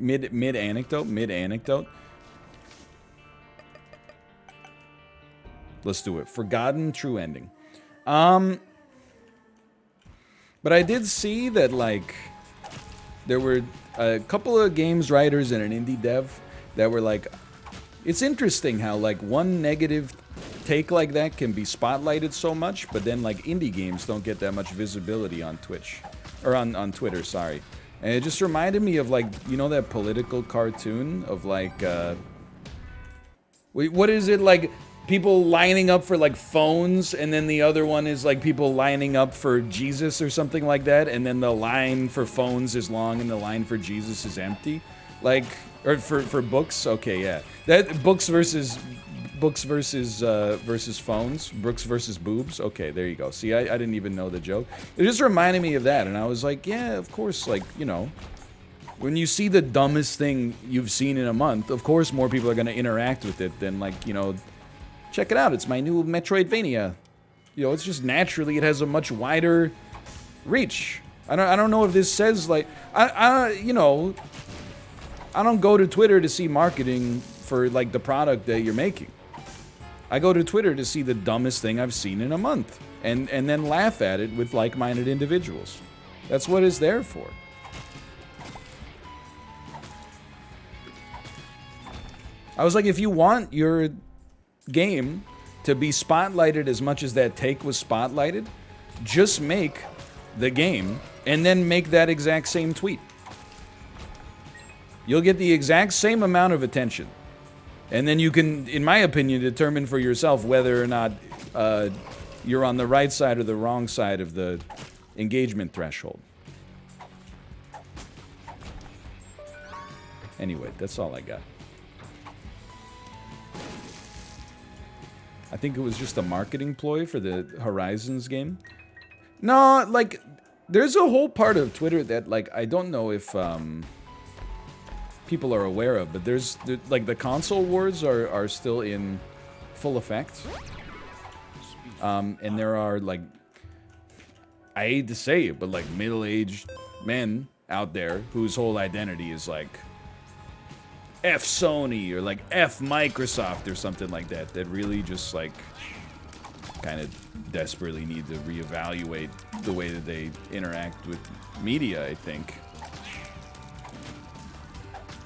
Mid anecdote. Let's do it. Forgotten true ending. But I did see that, like, there were a couple of games writers and an indie dev that were like, it's interesting how, like, one negative take like that can be spotlighted so much, but then, like, indie games don't get that much visibility on Twitch. Or on Twitter, sorry. And it just reminded me of, like, you know that political cartoon of, like, wait, what is it, like, people lining up for, like, phones, and then the other one is, like, people lining up for Jesus or something like that, and then the line for phones is long and the line for Jesus is empty? Like, or for books? Okay, yeah. That, books versus phones. Books versus boobs. Okay, there you go. See, I didn't even know the joke. It just reminded me of that, and I was like, yeah, of course, like, you know, when you see the dumbest thing you've seen in a month, of course more people are going to interact with it than, like, you know, check it out, it's my new Metroidvania. You know, it's just naturally, it has a much wider reach. I don't know if this says, like, you know, I don't go to Twitter to see marketing for, like, the product that you're making. I go to Twitter to see the dumbest thing I've seen in a month, and then laugh at it with like-minded individuals. That's what it's there for. I was like, if you want your game to be spotlighted as much as that take was spotlighted, just make the game and then make that exact same tweet. You'll get the exact same amount of attention. And then you can, in my opinion, determine for yourself whether or not you're on the right side or the wrong side of the engagement threshold. Anyway, that's all I got. I think it was just a marketing ploy for the Horizons game. No, like, there's a whole part of Twitter that, like, I don't know if people are aware of, but there's, like, the console wars are still in full effect. And there are, like, I hate to say it, but, like, middle-aged men out there whose whole identity is, like, F Sony or, like, F Microsoft or something like that, that really just, like, kind of desperately need to reevaluate the way that they interact with media, I think.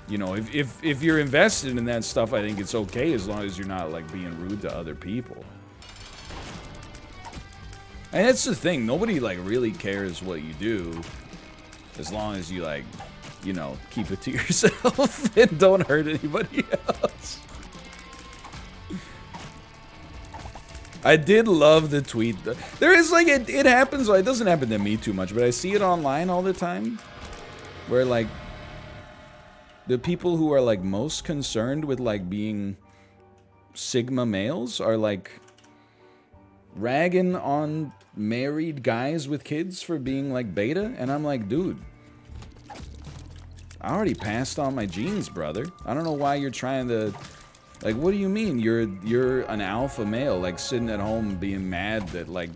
You know, if you're invested in that stuff, I think it's okay as long as you're not, like, being rude to other people. And that's the thing, nobody, like, really cares what you do as long as you, like, you know, keep it to yourself and don't hurt anybody else. I did love the tweet. There is, like, it happens, well, it doesn't happen to me too much, but I see it online all the time, where, like, the people who are, like, most concerned with, like, being Sigma males are, like, ragging on married guys with kids for being, like, beta, and I'm like, dude, I already passed on my genes, brother. I don't know why you're trying to, like, what do you mean you're an alpha male, like, sitting at home being mad that, like,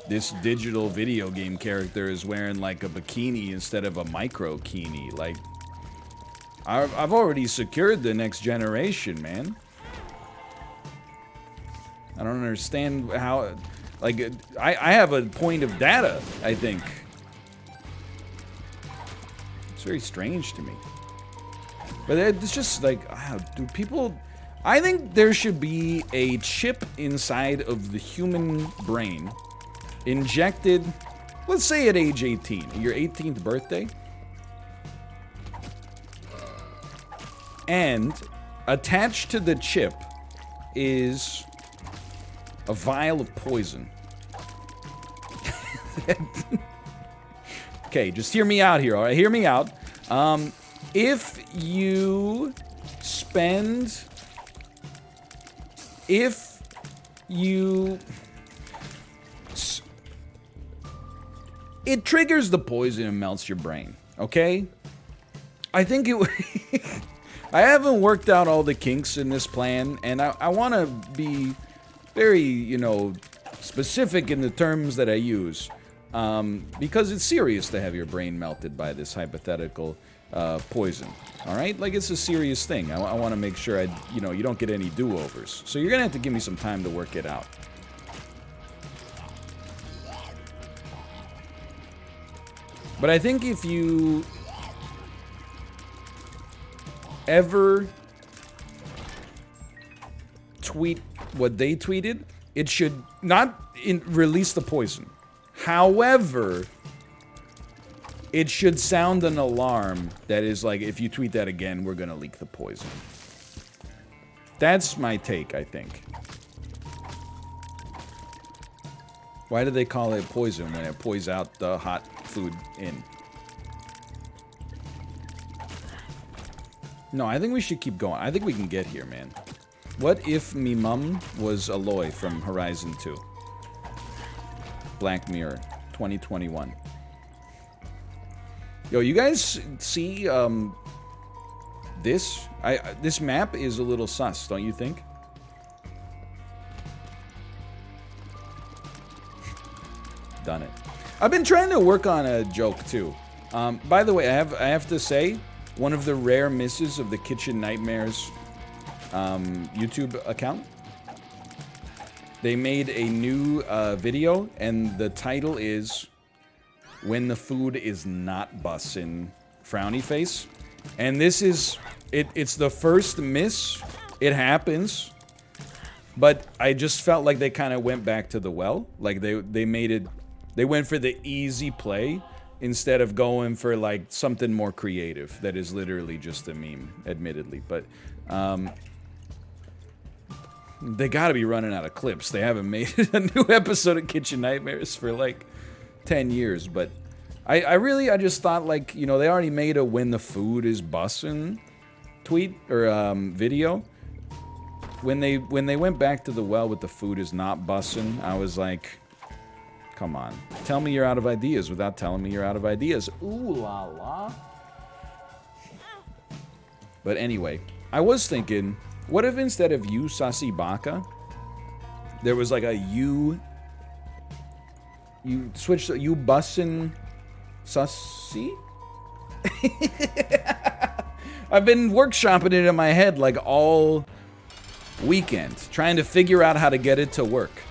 this digital video game character is wearing, like, a bikini instead of a micro-kini. Like, I've already secured the next generation, man. I don't understand how, like, I have a point of data, I think. It's very strange to me. But it's just like, do people... I think there should be a chip inside of the human brain injected, let's say at age 18, your 18th birthday, and attached to the chip is a vial of poison. Okay, just hear me out here, all right? Hear me out. If you spend... If you... It triggers the poison and melts your brain, okay? I think it... I haven't worked out all the kinks in this plan, and I want to be very, you know, specific in the terms that I use. Because it's serious to have your brain melted by this hypothetical poison. All right, like it's a serious thing. I want to make sure you don't get any do-overs. So you're gonna have to give me some time to work it out. But I think if you ever tweet what they tweeted, it should not release the poison. However, it should sound an alarm that is like, if you tweet that again, we're gonna leak the poison. That's my take, I think. Why do they call it poison when it pours out the hot food in? No, I think we should keep going. I think we can get here, man. What if me mum was Aloy from Horizon 2? Black Mirror, 2021. Yo, you guys see this? This map is a little sus, don't you think? Done it. I've been trying to work on a joke too. By the way, I have to say, one of the rare misses of the Kitchen Nightmares YouTube account. They made a new video, and the title is "When the Food Is Not Bussin'," frowny face. And this is it's the first miss. It happens, but I just felt like they kind of went back to the well. Like they made it. They went for the easy play instead of going for like something more creative that is literally just a meme, admittedly. But they gotta be running out of clips. They haven't made a new episode of Kitchen Nightmares for like 10 years. But I just thought, like, they already made a "when the food is bussin'" tweet or video. When they went back to the well with "the food is not bussin'," I was like, come on. Tell me you're out of ideas without telling me you're out of ideas. Ooh la la. But anyway, I was thinking, what if instead of "you Sasi Baka," there was like a you switched "you bussin' Sasi"? I've been workshopping it in my head like all weekend, trying to figure out how to get it to work.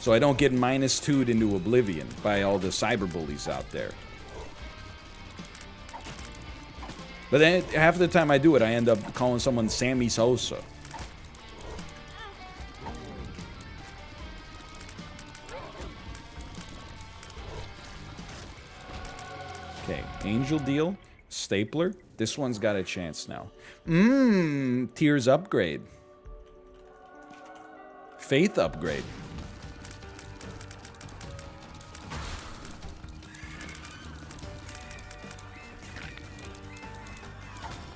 So I don't get -2'd into oblivion by all the cyberbullies out there. But then half the time I do it, I end up calling someone Sammy Sosa. Okay, Angel Deal, Stapler. This one's got a chance now. Tears upgrade. Faith upgrade.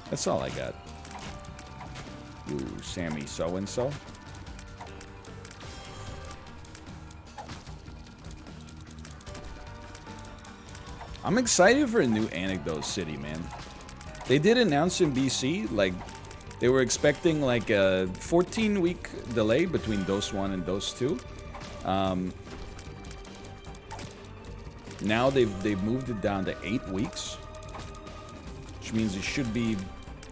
That's all I got. Ooh, Sammy so-and-so. I'm excited for a new Anecdote City, man. They did announce in BC, like, they were expecting like a 14-week delay between Dose 1 and Dose 2. Now they've moved it down to 8 weeks, which means it should be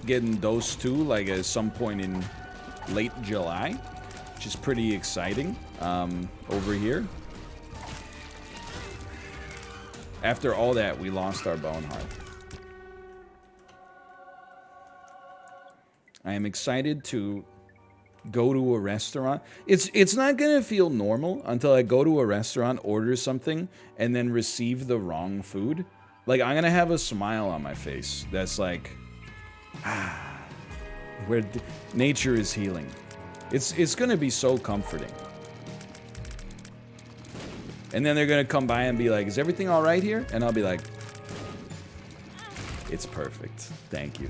getting Dose 2 like at some point in late July, which is pretty exciting over here. After all that, we lost our Boneheart. I am excited to go to a restaurant. It's not gonna feel normal until I go to a restaurant, order something, and then receive the wrong food. Like, I'm gonna have a smile on my face that's like, where nature is healing. It's gonna be so comforting. And then they're gonna come by and be like, is everything all right here? And I'll be like, it's perfect. Thank you.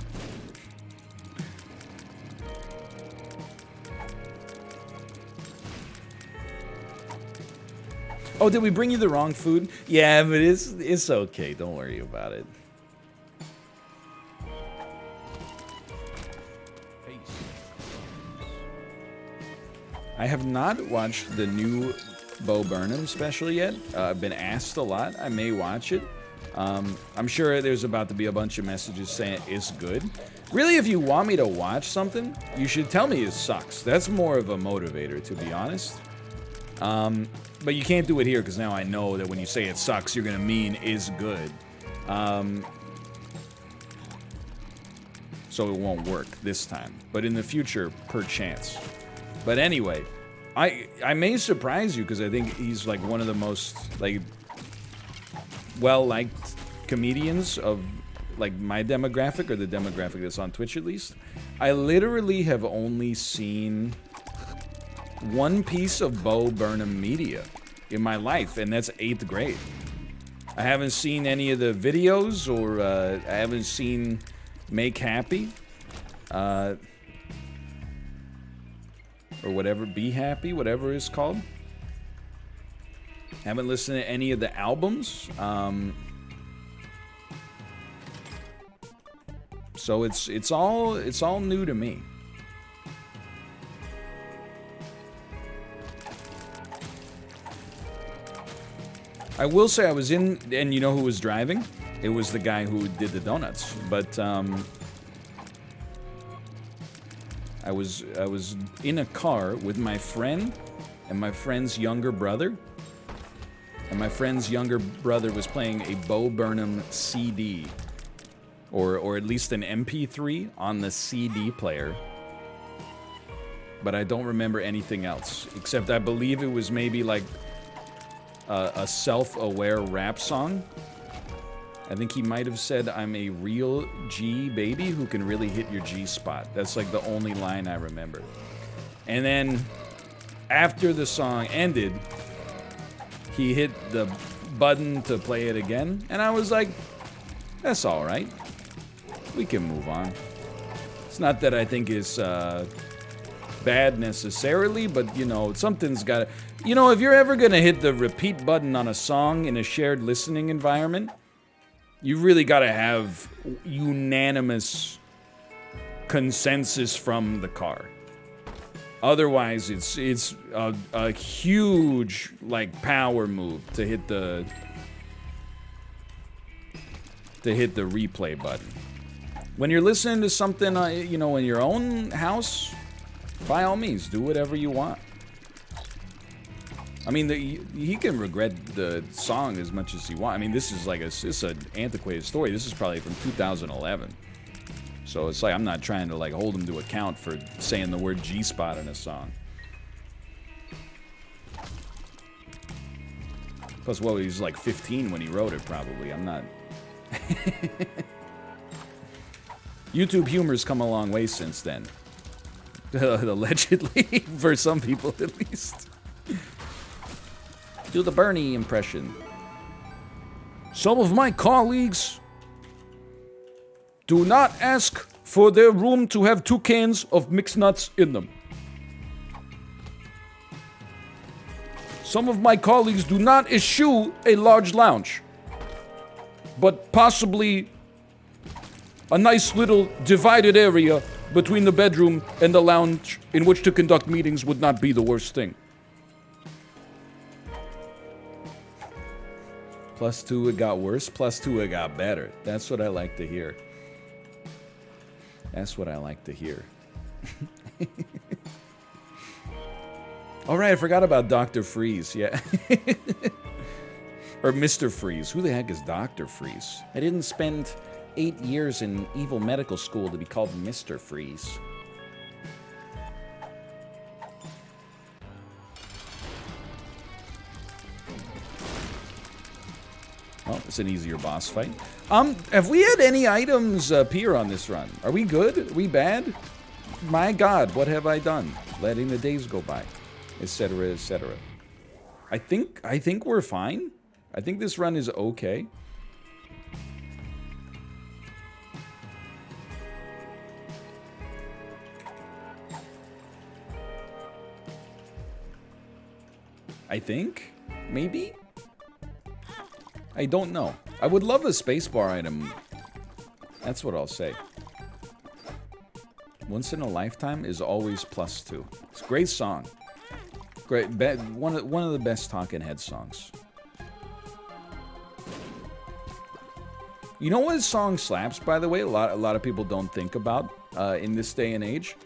Oh, did we bring you the wrong food? Yeah, but it's okay. Don't worry about it. I have not watched the new Bo Burnham special yet. I've been asked a lot. I may watch it. I'm sure there's about to be a bunch of messages saying it's good. Really, if you want me to watch something, you should tell me it sucks. That's more of a motivator, to be honest. But you can't do it here because now I know that when you say it sucks, you're gonna mean is good. So it won't work this time. But in the future, perchance. But anyway, I may surprise you because I think he's like one of the most like well-liked comedians of like my demographic, or the demographic that's on Twitch at least. I literally have only seen one piece of Bo Burnham media in my life, and that's 8th grade. I haven't seen any of the videos, or I haven't seen Make Happy, or whatever, Be Happy, whatever it's called. Haven't listened to any of the albums. So it's all new to me. I will say I was in, and you know who was driving? It was the guy who did the donuts. But I was in a car with my friend and my friend's younger brother. And my friend's younger brother was playing a Bo Burnham CD. Or at least an MP3 on the CD player. But I don't remember anything else. Except I believe it was maybe like a self-aware rap song. I think he might have said, "I'm a real G baby who can really hit your G spot." That's like the only line I remember. And then after the song ended, he hit the button to play it again. And I was like, that's all right. We can move on. It's not that I think it's bad necessarily, but, you know, something's got to... You know, if you're ever going to hit the repeat button on a song in a shared listening environment, you really got to have unanimous consensus from the car. Otherwise, it's a huge, like, power move to hit the replay button. When you're listening to something, you know, in your own house, by all means, do whatever you want. I mean, he can regret the song as much as he wants. I mean, this is like it's an antiquated story. This is probably from 2011. So it's like I'm not trying to like hold him to account for saying the word G-spot in a song. Plus, well, he was like 15 when he wrote it, probably. I'm not... YouTube humor's come a long way since then. Allegedly, for some people at least. Do the Bernie impression. Some of my colleagues do not ask for their room to have 2 cans of mixed nuts in them. Some of my colleagues do not eschew a large lounge, but possibly a nice little divided area between the bedroom and the lounge in which to conduct meetings would not be the worst thing. +2, it got worse. +2, it got better. That's what I like to hear. That's what I like to hear. All right, I forgot about Dr. Freeze. Yeah. Or Mr. Freeze. Who the heck is Dr. Freeze? I didn't spend 8 years in evil medical school to be called Mr. Freeze. Oh, it's an easier boss fight. Have we had any items appear on this run? Are we good? Are we bad? My God, what have I done? Letting the days go by, etc., etc. I think we're fine. I think this run is okay. I think? Maybe? I don't know. I would love a spacebar item. That's what I'll say. Once in a Lifetime is always +2. It's a great song. Great, one of the best Talking Head songs. You know what song slaps, by the way? A lot of people don't think about in this day and age,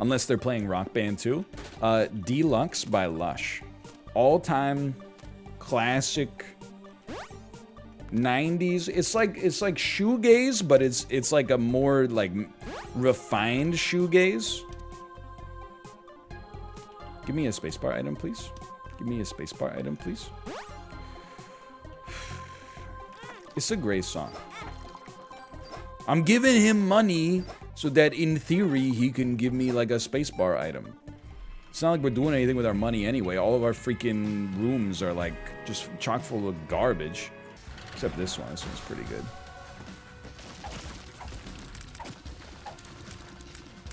unless they're playing Rock Band 2. Deluxe by Lush, all-time classic 90s. It's like shoegaze, but it's like a more like refined shoegaze. Give me a spacebar item, please. Give me a spacebar item, please. It's a great song. I'm giving him money so that in theory he can give me like a spacebar item. It's not like we're doing anything with our money anyway. All of our freaking rooms are like just chock full of garbage. Except this one. This one's pretty good.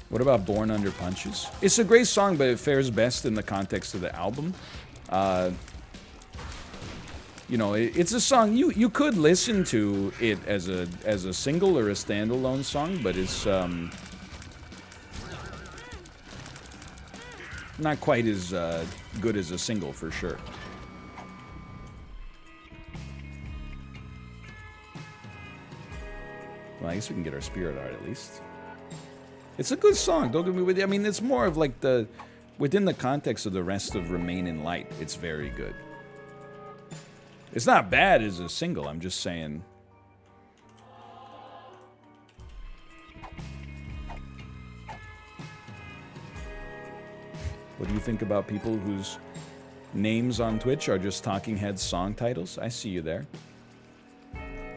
What about Born Under Punches? It's a great song, but it fares best in the context of the album. You know, it's a song you could listen to it as a single or a standalone song, but it's not quite as good as a single for sure. Well, I guess we can get our spirit art at least. It's a good song, don't get me with you. I mean, it's more of like within the context of the rest of Remain in Light, it's very good. It's not bad as a single, I'm just saying. What do you think about people whose names on Twitch are just Talking Heads song titles? I see you there.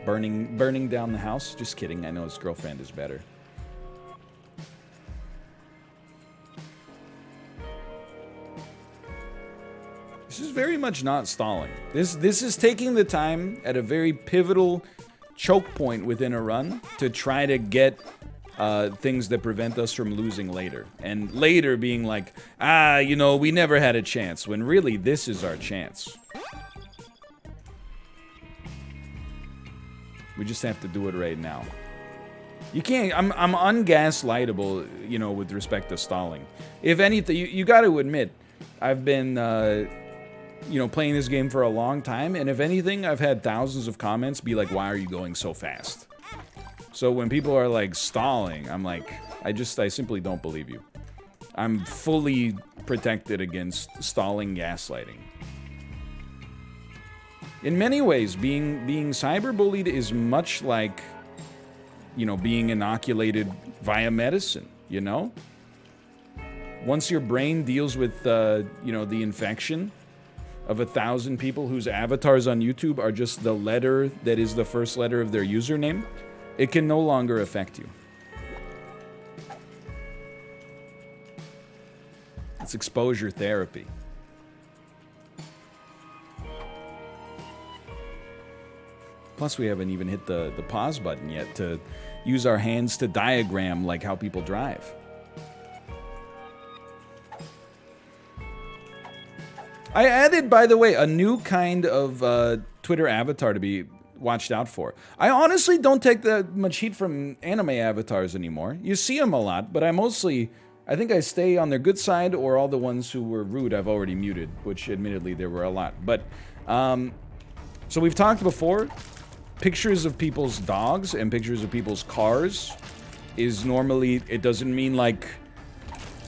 Burning down the house? Just kidding, I know his girlfriend is better. This is very much not stalling. This is taking the time at a very pivotal choke point within a run to try to get things that prevent us from losing later. And later being like, you know, we never had a chance, when really this is our chance. We just have to do it right now. You can't, I'm ungaslightable, you know, with respect to stalling. If anything, you got to admit, I've been, you know, playing this game for a long time, and if anything, I've had thousands of comments be like, why are you going so fast? So when people are like stalling, I'm like, I simply don't believe you. I'm fully protected against stalling gaslighting. In many ways, being cyberbullied is much like, you know, being inoculated via medicine, you know? Once your brain deals with, you know, the infection of 1,000 people whose avatars on YouTube are just the letter that is the first letter of their username, it can no longer affect you. It's exposure therapy. Plus, we haven't even hit the pause button yet to use our hands to diagram like how people drive. I added, by the way, a new kind of Twitter avatar to be watched out for. I honestly don't take that much heat from anime avatars anymore. You see them a lot, but I think I stay on their good side, or all the ones who were rude I've already muted, which admittedly there were a lot. But, so we've talked before, pictures of people's dogs and pictures of people's cars is normally, it doesn't mean like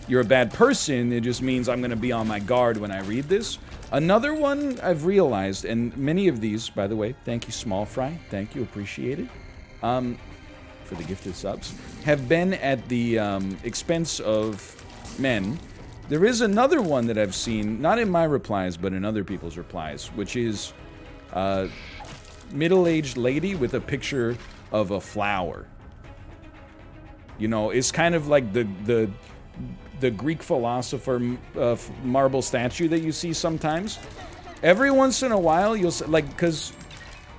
you're a bad person, it just means I'm gonna be on my guard when I read this. Another one I've realized, and many of these, by the way, thank you Small Fry, thank you, appreciate it, for the gifted subs, have been at the expense of men. There is another one that I've seen, not in my replies, but in other people's replies, which is middle-aged lady with a picture of a flower. You know, it's kind of like the Greek philosopher marble statue that you see sometimes. Every once in a while, you'll see, like, because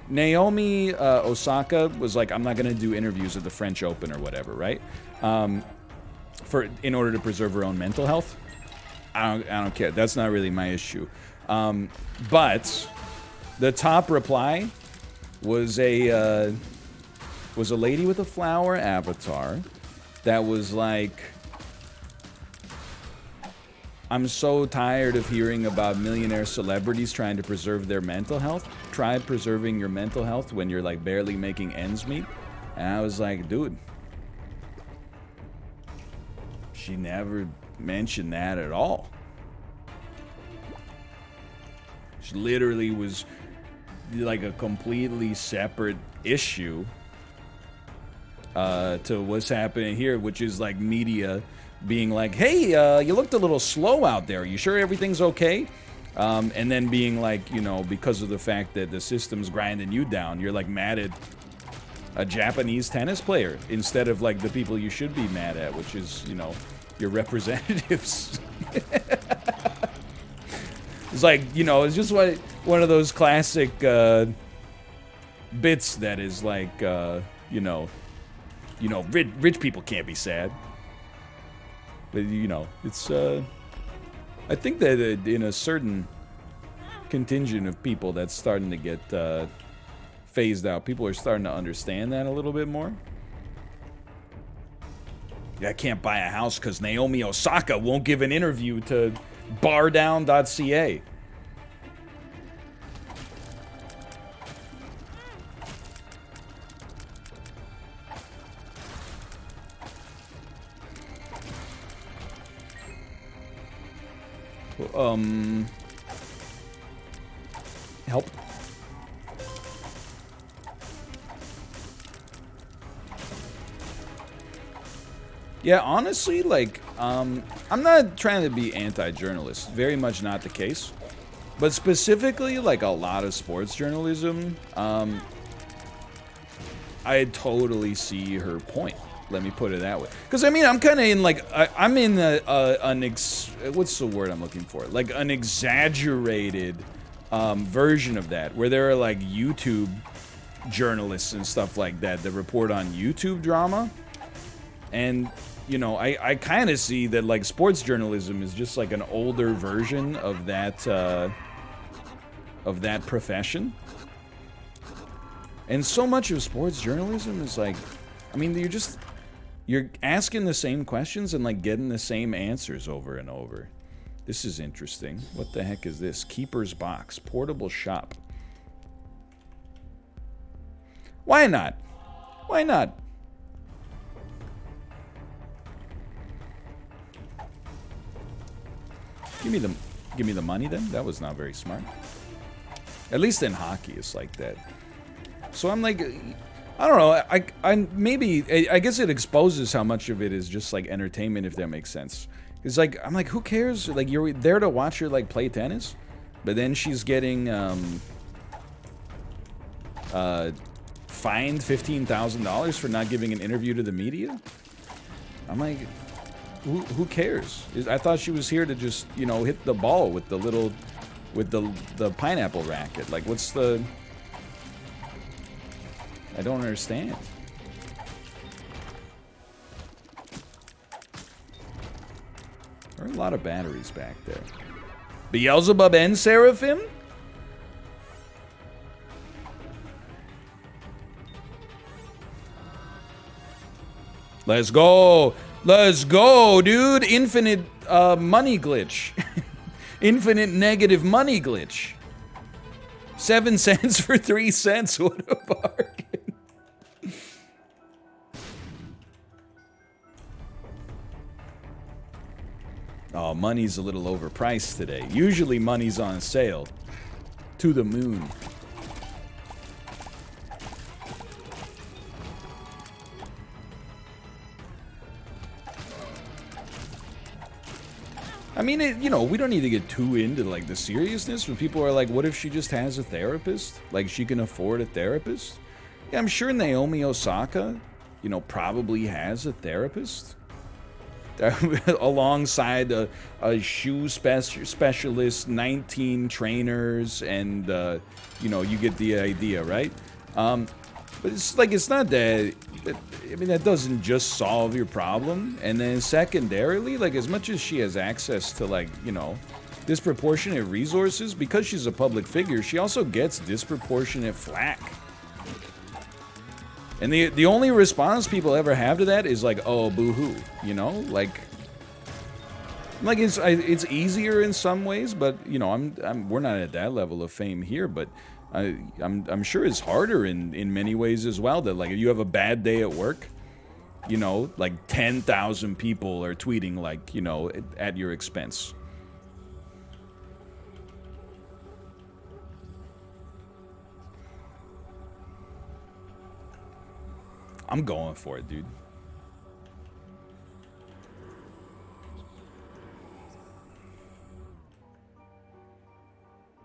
Naomi Osaka was like, I'm not going to do interviews at the French Open or whatever, right? In order to preserve her own mental health. I don't care. That's not really my issue. But the top reply was a lady with a flower avatar that was like, I'm so tired of hearing about millionaire celebrities trying to preserve their mental health. Try preserving your mental health when you're like barely making ends meet. And I was like, dude, she never mentioned that at all. She literally was like a completely separate issue to what's happening here, which is like media being like, hey, you looked a little slow out there. You sure everything's okay? And then being like, you know, because of the fact that the system's grinding you down, you're like mad at a Japanese tennis player instead of like the people you should be mad at, which is, you know, your representatives. It's like, you know, it's just one of those classic bits that is like, you know, rich people can't be sad. But, you know, it's, I think that in a certain contingent of people that's starting to get phased out, people are starting to understand that a little bit more. Yeah, I can't buy a house because Naomi Osaka won't give an interview to bardown.ca. Help. Yeah, honestly, like, I'm not trying to be anti-journalist. Very much not the case. But specifically, like, a lot of sports journalism, I totally see her point. Let me put it that way. Because, I mean, I'm kind of in, like, I'm in what's the word I'm looking for? Like, an exaggerated version of that, where there are, like, YouTube journalists and stuff like that that report on YouTube drama. And, you know, I kind of see that, like, sports journalism is just, like, an older version of that profession. And so much of sports journalism is, like, I mean, you're asking the same questions and, like, getting the same answers over and over. This is interesting. What the heck is this? Keeper's Box. Portable shop. Why not? Why not? Give me the money then? That was not very smart. At least in hockey it's like that. So I'm like, I don't know, I guess it exposes how much of it is just like entertainment, if that makes sense. It's like, I'm like, who cares? Like, you're there to watch her like play tennis, but then she's getting fined $15,000 for not giving an interview to the media. I'm like, who cares? I thought she was here to just, you know, hit the ball with the little, with the pineapple racket. Like, what's the... I don't understand. There are a lot of batteries back there. Beelzebub and Seraphim? Let's go. Let's go, dude. Infinite money glitch. Infinite negative money glitch. 7 cents for 3 cents. What a bargain. Oh, money's a little overpriced today. Usually money's on sale. To the moon. I mean, you know, we don't need to get too into, like, the seriousness when people are like, what if she just has a therapist? Like, she can afford a therapist? Yeah, I'm sure Naomi Osaka, you know, probably has a therapist. Alongside a shoe specialist, 19 trainers, and, you know, you get the idea, right? But it's like, it's not that... I mean, that doesn't just solve your problem. And then secondarily, like, as much as she has access to, like, you know, disproportionate resources, because she's a public figure, she also gets disproportionate flack. And the only response people ever have to that is like, oh, boo-hoo, you know? Like, Like it's easier in some ways, but you know, we're not at that level of fame here, but I'm sure it's harder in many ways as well. That like if you have a bad day at work, you know, like 10,000 people are tweeting like, you know, at your expense. I'm going for it, dude.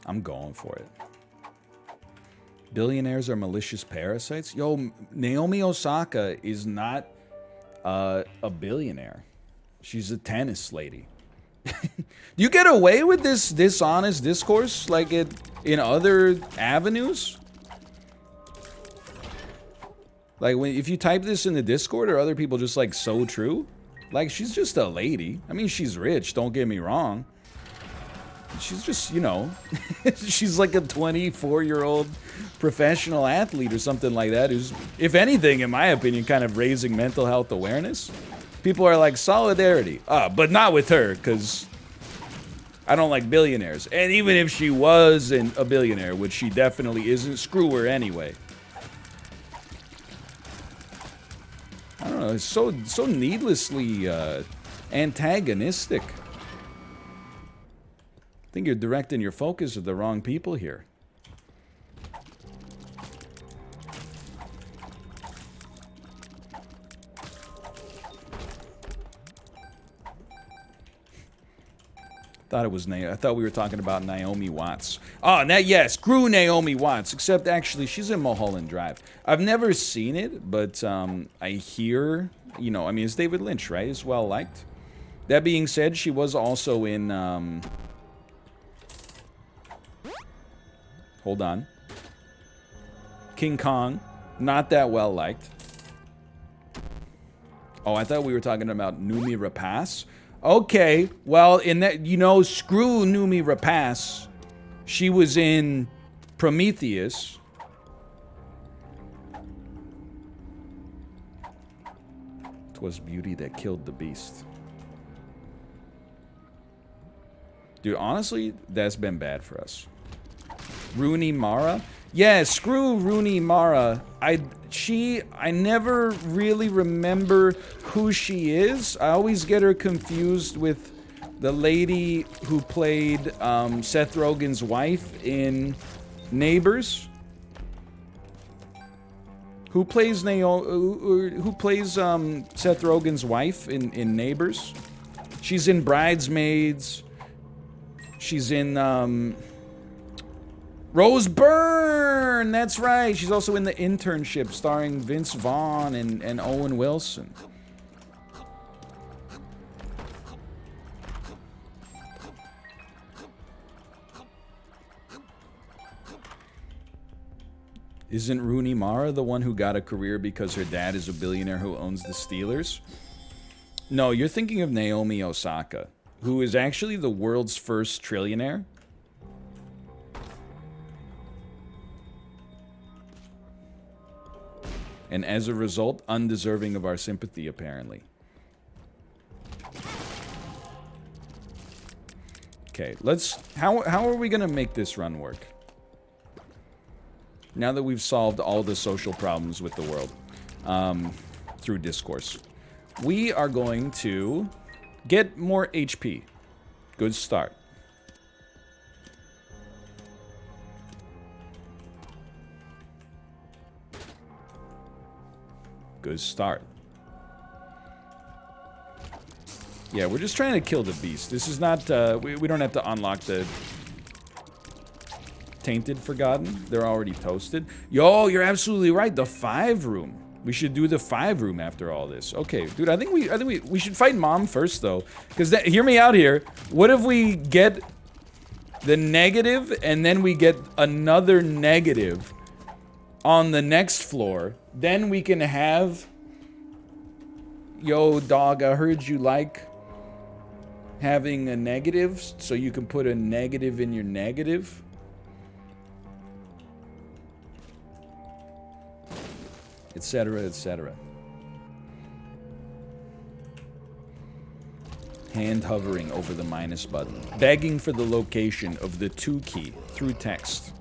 I'm going for it. Billionaires are malicious parasites? Yo, Naomi Osaka is not a billionaire. She's a tennis lady. You get away with this dishonest discourse like in other avenues? Like if you type this in the Discord, are other people just like so true? Like she's just a lady. I mean, she's rich, don't get me wrong. She's just, you know, she's like a 24-year-old professional athlete or something like that who's, if anything, in my opinion, kind of raising mental health awareness. People are like, solidarity. But not with her, because I don't like billionaires. And even if she was a billionaire, which she definitely isn't, screw her anyway. I don't know, it's so needlessly antagonistic. I think you're directing your focus at the wrong people here. I thought we were talking about Naomi Watts. Oh, yeah, screw Naomi Watts. Except actually, she's in Mulholland Drive. I've never seen it, but I hear, you know, I mean, it's David Lynch, right? It's well liked. That being said, she was also in. Hold on. King Kong, not that well liked. Oh, I thought we were talking about Noomi Rapace. Okay, well, in that, you know, screw Noomi Rapace. She was in Prometheus. "'Twas beauty that killed the beast." Dude, honestly, that's been bad for us. Rooney Mara? Yeah, screw Rooney Mara. I never really remember who she is. I always get her confused with the lady who played Seth Rogen's wife in Neighbors. Who plays Seth Rogen's wife in Neighbors? She's in Bridesmaids. She's in Rose Byrne! That's right. She's also in The Internship, starring Vince Vaughn and Owen Wilson. Isn't Rooney Mara the one who got a career because her dad is a billionaire who owns the Steelers? No, you're thinking of Naomi Osaka, who is actually the world's first trillionaire. And as a result, undeserving of our sympathy, apparently. Okay, how are we gonna make this run work? Now that we've solved all the social problems with the world through discourse. We are going to get more HP. Good start. Good start. Yeah, we're just trying to kill the beast. This is not, we don't have to unlock the Tainted Forgotten. They're already toasted. Yo, you're absolutely right. The 5 room. We should do the 5 room after all this. Okay, dude, I think we should fight Mom first, though. Because, hear me out here. What if we get the negative, and then we get another negative on the next floor? Then we can have... Yo, dog, I heard you like having a negative, so you can put a negative in your negative. Etc., etc. hand hovering over the minus button, begging for the location of the 2 key through text.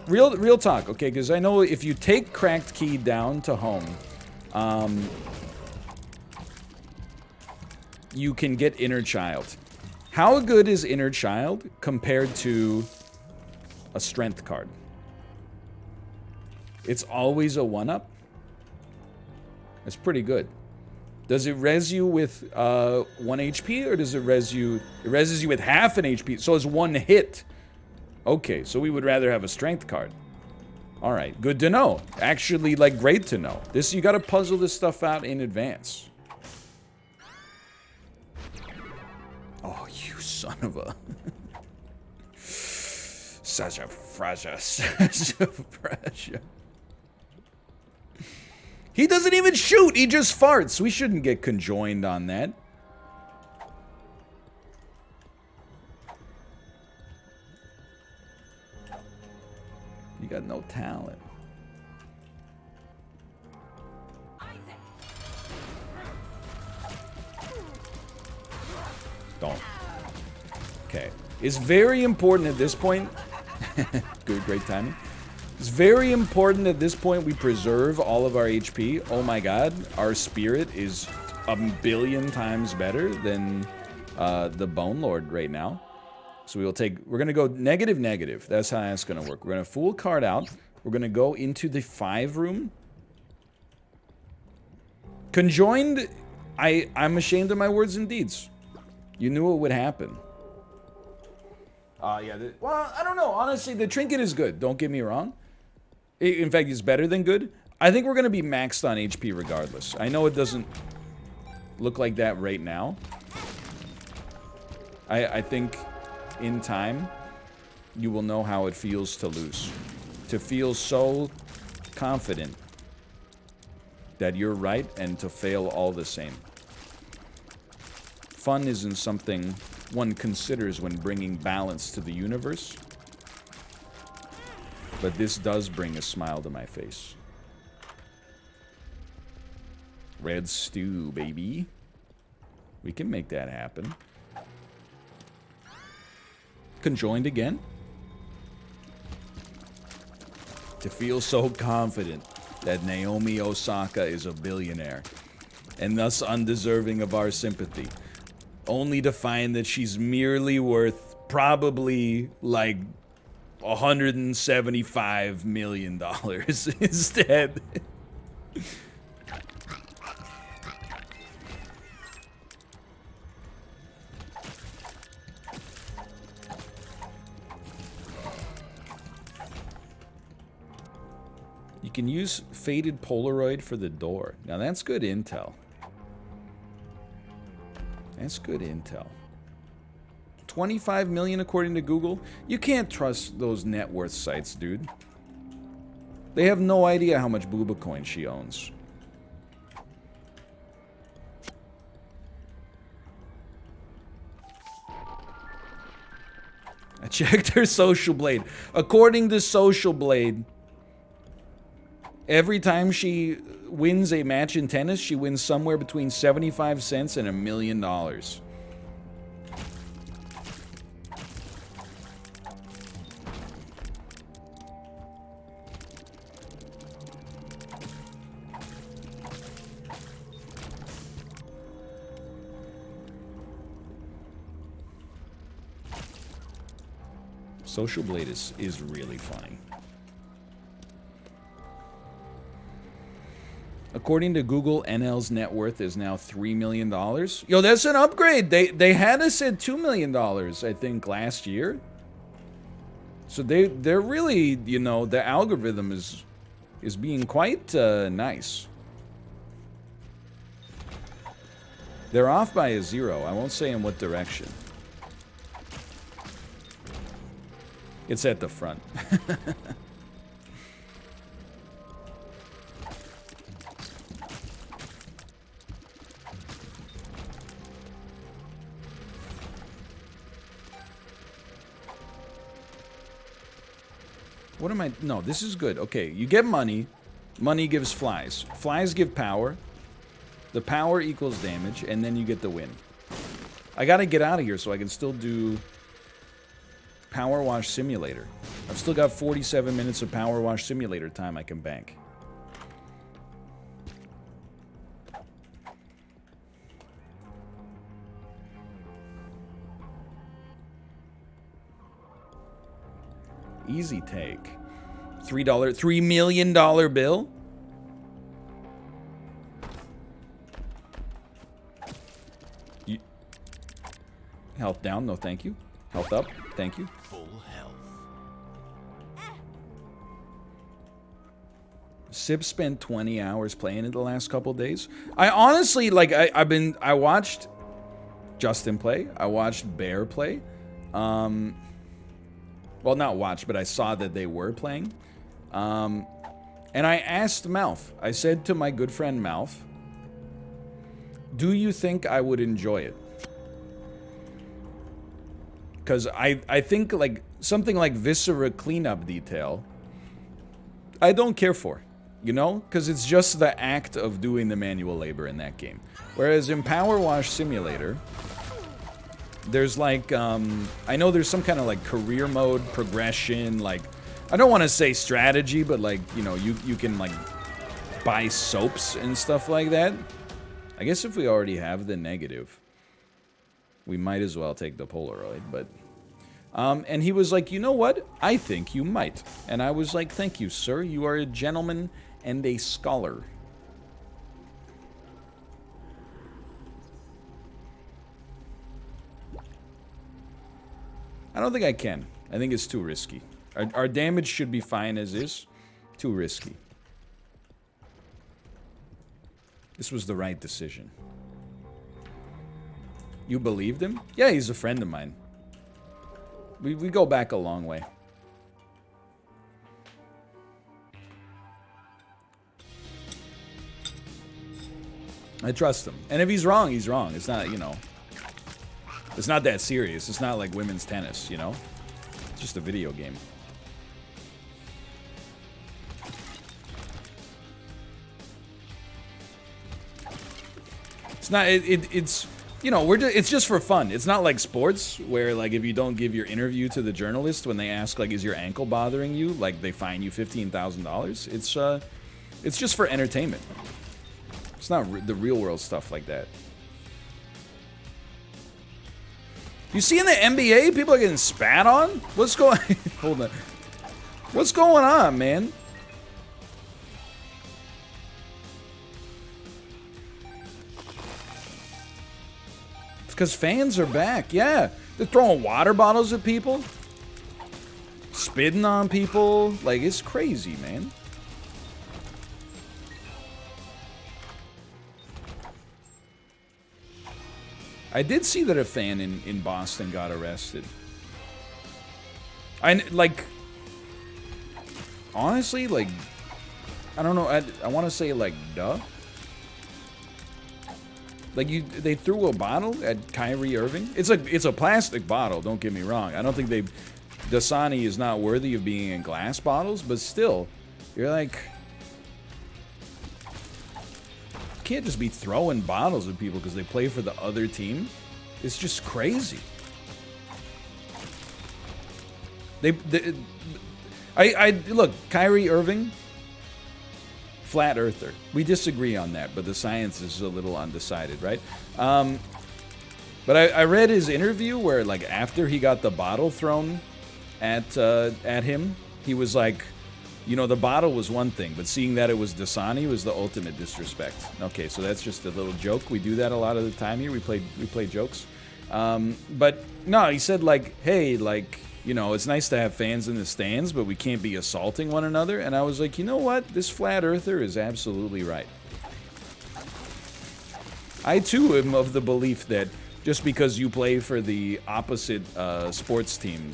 Real talk, okay? Because I know if you take cracked key down to home, you can get inner child. How good is inner child compared to a strength card? It's always a 1-up. That's pretty good. Does it res you with 1 HP, or does it res you... It reses you with half an HP, so it's 1 hit. Okay, so we would rather have a strength card. Alright, good to know. Actually, like, great to know. This, you gotta puzzle this stuff out in advance. Oh, you son of a... Such a pressure, such a pressure. He doesn't even shoot, he just farts. We shouldn't get conjoined on that. You got no talent. Don't. Okay. It's very important at this point. Good, great timing. It's very important at this point we preserve all of our HP. Oh my god, our spirit is a billion times better than the Bone Lord right now. So we're gonna go negative, negative. That's how that's gonna work. We're gonna full card out. We're gonna go into the 5 room. Conjoined, I'm ashamed of my words and deeds. You knew it would happen. Yeah, well, I don't know. Honestly, the trinket is good. Don't get me wrong. In fact, it's better than good. I think we're going to be maxed on HP regardless. I know it doesn't look like that right now. I think in time, you will know how it feels to lose. To feel so confident that you're right and to fail all the same. Fun isn't something one considers when bringing balance to the universe. But this does bring a smile to my face. Red stew, baby. We can make that happen. Conjoined again. To feel so confident that Naomi Osaka is a billionaire and thus undeserving of our sympathy. Only to find that she's merely worth probably like $175 million instead. You can use faded Polaroid for the door. Now that's good intel. That's good intel. 25 million according to Google. You can't trust those net worth sites, dude. They have no idea how much Booba coin she owns. I checked her Social Blade. According to Social Blade, every time she wins a match in tennis, she wins somewhere between 75 cents and $1 million. Social Blade is really funny. According to Google, NL's net worth is now $3 million. Yo, that's an upgrade. They had us at $2 million, I think, last year. So they're really, you know, the algorithm is being quite nice. They're off by a 0. I won't say in what direction. It's at the front. What am I? No, this is good. Okay, you get money. Money gives flies. Flies give power. The power equals damage, and then you get the win. I gotta get out of here so I can still do Power Wash Simulator. I've still got 47 minutes of Power Wash Simulator time I can bank. Easy take. $3 million bill? Health down, no thank you. Health up, thank you. Full health. Sip spent 20 hours playing it the last couple days. I honestly, like, I watched Justin play. I watched Bear play. Well, not watched, but I saw that they were playing. And I asked Malf. I said to my good friend Malf, do you think I would enjoy it? Because I think, like, something like Viscera cleanup detail, I don't care for, you know? Because it's just the act of doing the manual labor in that game. Whereas in Power Wash Simulator, there's like, I know there's some kind of like career mode, progression, like, I don't want to say strategy, but like, you know, you can like buy soaps and stuff like that. I guess if we already have the negative, we might as well take the Polaroid, but... and he was like, you know what? I think you might. And I was like, thank you, sir. You are a gentleman and a scholar. I don't think I can. I think it's too risky. Our damage should be fine as is. Too risky. This was the right decision. You believed him? Yeah, he's a friend of mine. We go back a long way. I trust him. And if he's wrong, he's wrong. It's not, you know... It's not that serious. It's not like women's tennis, you know? It's just a video game. It's not... It's... You know, it's just for fun. It's not like sports, where, like, if you don't give your interview to the journalist when they ask, like, is your ankle bothering you? Like, they fine you $15,000. It's just for entertainment. It's not the real-world stuff like that. You see in the NBA, people are getting spat on? What's going... Hold on. What's going on, man? Because fans are back, yeah. They're throwing water bottles at people. Spitting on people. Like, it's crazy, man. I did see that a fan in Boston got arrested. Like... Honestly, like... I don't know, I want to say, like, duh. Like, they threw a bottle at Kyrie Irving. It's a plastic bottle, don't get me wrong. I don't think Dasani is not worthy of being in glass bottles, but still, you're like... You can't just be throwing bottles at people because they play for the other team. It's just crazy. Look, Kyrie Irving... Flat earther. We disagree on that, but the science is a little undecided, right? But I read his interview where, like, after he got the bottle thrown at him, he was like, you know, the bottle was one thing, but seeing that it was Dasani was the ultimate disrespect. Okay, so that's just a little joke. We do that a lot of the time here. We play jokes. But no, he said, like, hey, like, you know, it's nice to have fans in the stands, but we can't be assaulting one another. And I was like, you know what? This flat earther is absolutely right. I, too, am of the belief that just because you play for the opposite sports team,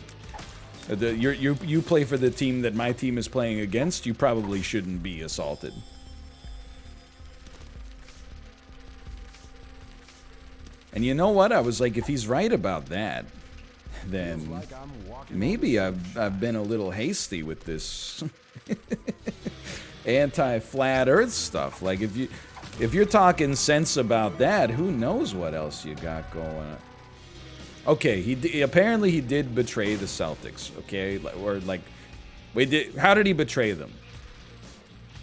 you play for the team that my team is playing against, you probably shouldn't be assaulted. And you know what? I was like, if he's right about that, then maybe I've been a little hasty with this anti-flat Earth stuff. Like, if you're talking sense about that, who knows what else you got going on? Okay, apparently he did betray the Celtics. Okay, or like, wait, how did he betray them?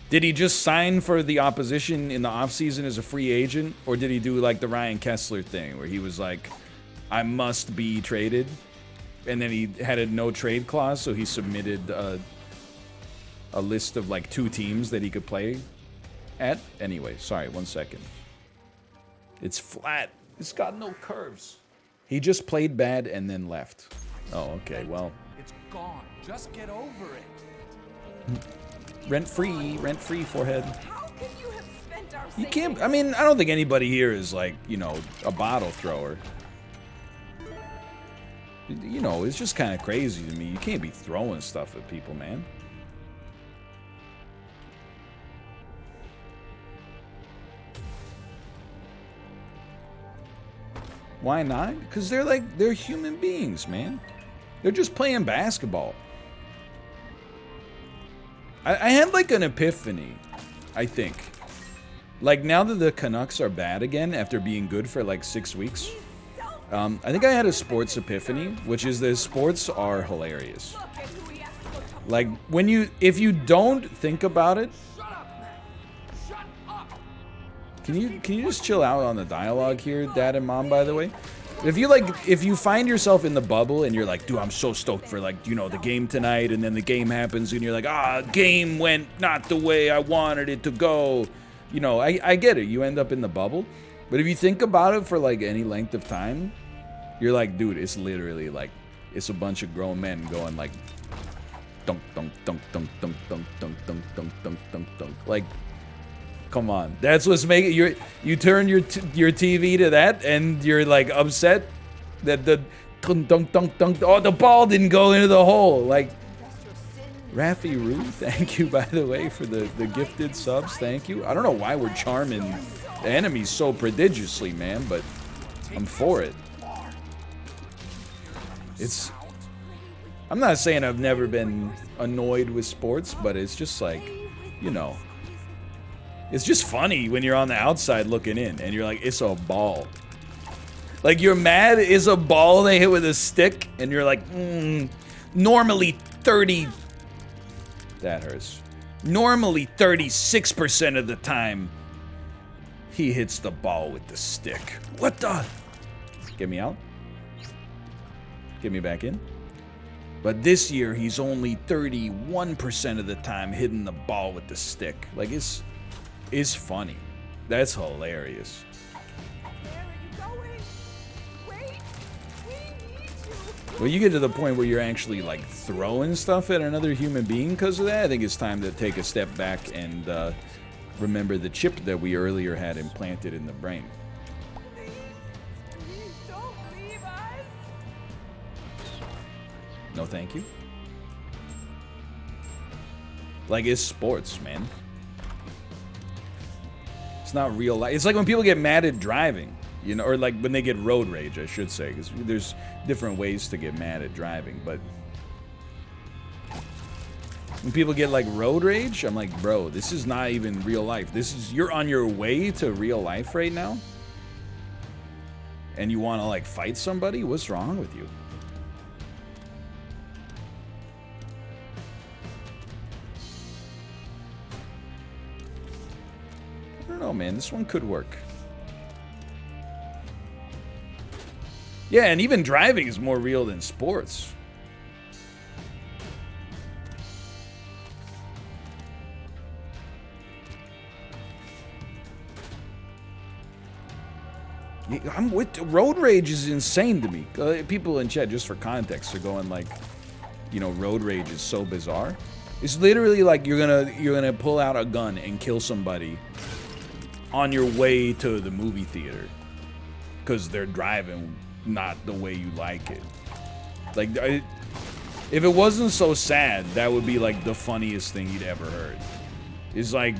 Did he just sign for the opposition in the offseason as a free agent, or did he do like the Ryan Kessler thing where he was like, I must be traded, and then he had a no trade clause, so he submitted a list of like 2 teams that he could play at? Anyway, sorry, 1 second. It's flat. It's got no curves. He just played bad and then left. Oh, okay, well. It's gone. Just get over it. Rent-free, forehead. How can you have spent our You can't, I mean, I don't think anybody here is like, you know, a bottle thrower. You know, it's just kind of crazy to me. You can't be throwing stuff at people, man. Why not? Because they're human beings, man. They're just playing basketball. I had like an epiphany, I think. Like now that the Canucks are bad again after being good for like 6 weeks, I think I had a sports epiphany, which is that sports are hilarious. Like if you don't think about it, can you just chill out on the dialogue here, Dad and Mom, by the way? If you find yourself in the bubble and you're like, dude, I'm so stoked for like, you know, the game tonight, and then the game happens and you're like, game went not the way I wanted it to go. You know, I get it. You end up in the bubble. But if you think about it for like any length of time, you're like, dude, it's literally like, it's a bunch of grown men going like, dunk, dunk, dunk, dunk, dunk, dunk, dunk, dunk, dunk, dunk, dunk, dunk. Like, come on. That's what's making you turn your TV to that and you're like upset that the dunk, dunk, dunk, dunk, oh, the ball didn't go into the hole. Like, Raffy Roo, thank you, by the way, for the gifted subs. Thank you. I don't know why we're charming the enemies so prodigiously, man, but I'm for it. I'm not saying I've never been annoyed with sports, but it's just like, you know, it's just funny when you're on the outside looking in and you're like, it's a ball. Like, you're mad it's a ball they hit with a stick and you're like, normally 30... That hurts. Normally 36% of the time, he hits the ball with the stick. What the? Get me out. Get me back in. But this year, he's only 31% of the time hitting the ball with the stick. Like, it's funny. That's hilarious. Where are you going? Wait, we need you. Well, you get to the point where you're actually like throwing stuff at another human being because of that. I think it's time to take a step back and remember the chip that we earlier had implanted in the brain. Please don't leave us. No, thank you. Like, it's sports, man. It's not real life. It's like when people get mad at driving, you know, or like when they get road rage, I should say, because there's different ways to get mad at driving. But when people get like road rage, I'm like, bro, this is not even real life. You're on your way to real life right now, and you want to like fight somebody? What's wrong with you? I don't know, man. This one could work. Yeah, and even driving is more real than sports. I'm with road rage is insane to me. People in chat, just for context, are going like, you know, road rage is so bizarre. It's literally like you're gonna pull out a gun and kill somebody on your way to the movie theater because they're driving not the way you like it. Like, if it wasn't so sad, that would be like the funniest thing you'd ever heard. It's like,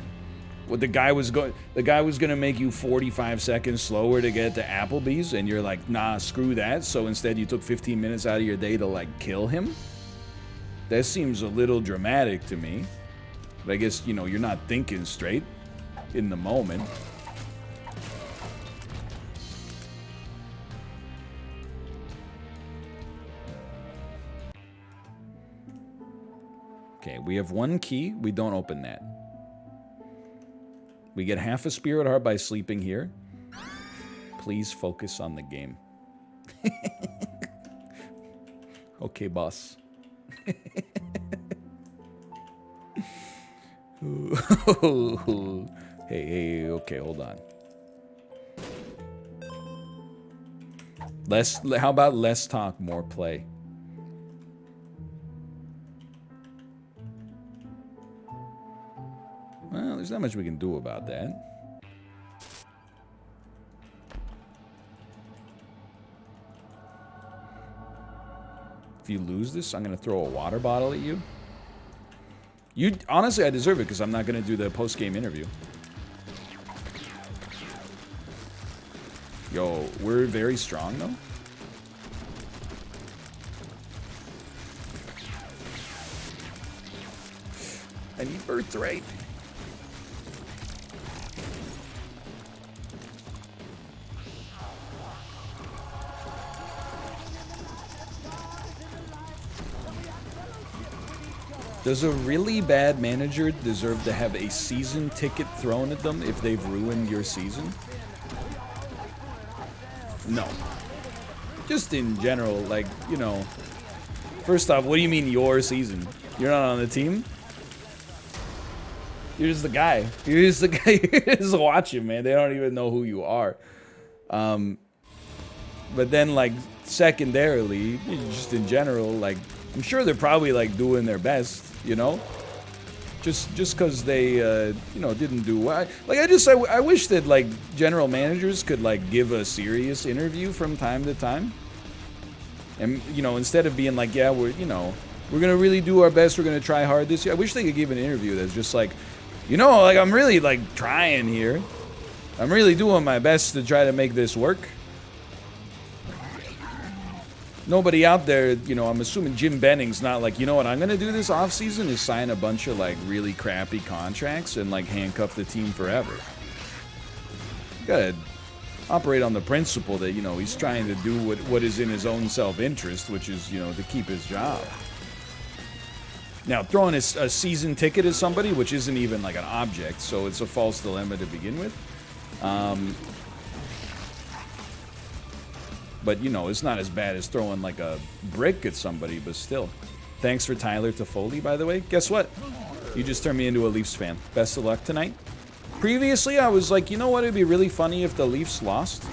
what the guy was gonna make you 45 seconds slower to get to Applebee's, and you're like, nah, screw that. So instead, you took 15 minutes out of your day to like kill him. That seems a little dramatic to me. But I guess, you know, you're not thinking straight in the moment. Okay, we have one key. We don't open that. We get half a spirit heart by sleeping here. Please focus on the game. Okay, boss. Hey, okay, hold on. How about less talk, more play? Well, there's not much we can do about that. If you lose this, I'm gonna throw a water bottle at you. Honestly, I deserve it because I'm not gonna do the post-game interview. Yo, we're very strong though. I need birthright. Does a really bad manager deserve to have a season ticket thrown at them if they've ruined your season? No. Just in general, like, you know. First off, what do you mean your season? You're not on the team? You're just the guy. You're just the guy. You're just watching, man. They don't even know who you are. But then, like, secondarily, just in general, like, I'm sure they're probably, like, doing their best, you know? Just because they, you know, didn't do well. Like, I wish that, like, general managers could, like, give a serious interview from time to time. And, you know, instead of being like, yeah, we're going to really do our best. We're going to try hard this year. I wish they could give an interview that's just like, you know, like, I'm really, like, trying here. I'm really doing my best to try to make this work. Nobody out there, you know, I'm assuming Jim Benning's not like, you know what I'm going to do this offseason is sign a bunch of, like, really crappy contracts and, like, handcuff the team forever. You gotta operate on the principle that, you know, he's trying to do what is in his own self-interest, which is, you know, to keep his job. Now, throwing a season ticket at somebody, which isn't even, like, an object, so it's a false dilemma to begin with. But, you know, it's not as bad as throwing, like, a brick at somebody, but still. Thanks for Tyler Toffoli, by the way. Guess what? You just turned me into a Leafs fan. Best of luck tonight. Previously, I was like, you know what? It'd be really funny if the Leafs lost.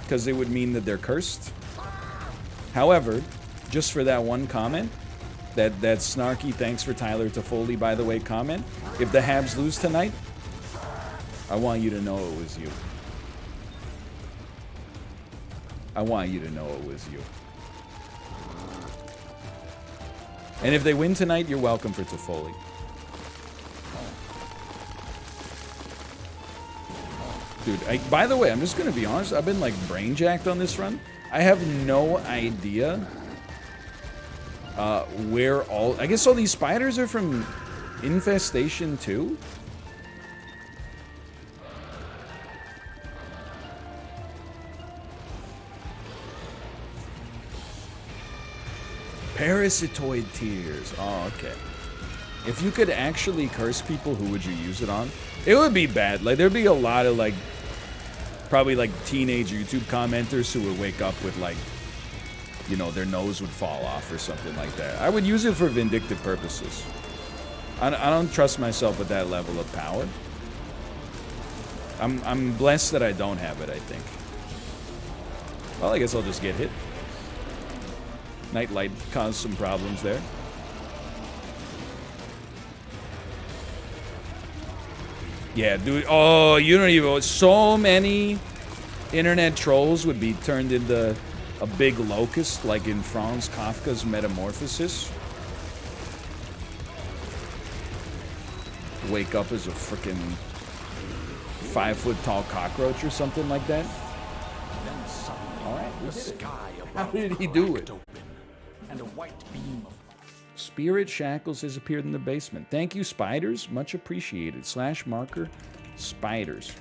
Because it would mean that they're cursed. However, just for that one comment, that snarky thanks for Tyler Toffoli, by the way, comment, if the Habs lose tonight, I want you to know it was you. I want you to know it was you. And if they win tonight, you're welcome for Toffoli. Dude, by the way, I'm just going to be honest. I've been, like, brain-jacked on this run. I have no idea where all... I guess all these spiders are from Infestation 2? Parasitoid tears. Oh, okay. If you could actually curse people, who would you use it on? It would be bad. Like, there'd be a lot of, like, probably, like, teenage YouTube commenters who would wake up with, like, you know, their nose would fall off or something like that. I would use it for vindictive purposes. I don't trust myself with that level of power. I'm blessed that I don't have it, I think. Well, I guess I'll just get hit. Nightlight caused some problems there. Yeah, dude. Oh, you don't even... So many internet trolls would be turned into a big locust, like in Franz Kafka's Metamorphosis. Wake up as a freaking 5-foot-tall cockroach or something like that. All right, we did it. How did he do it? And a white beam of Spirit Shackles has appeared in the basement. Thank you, Spiders. Much appreciated. /marker Spiders.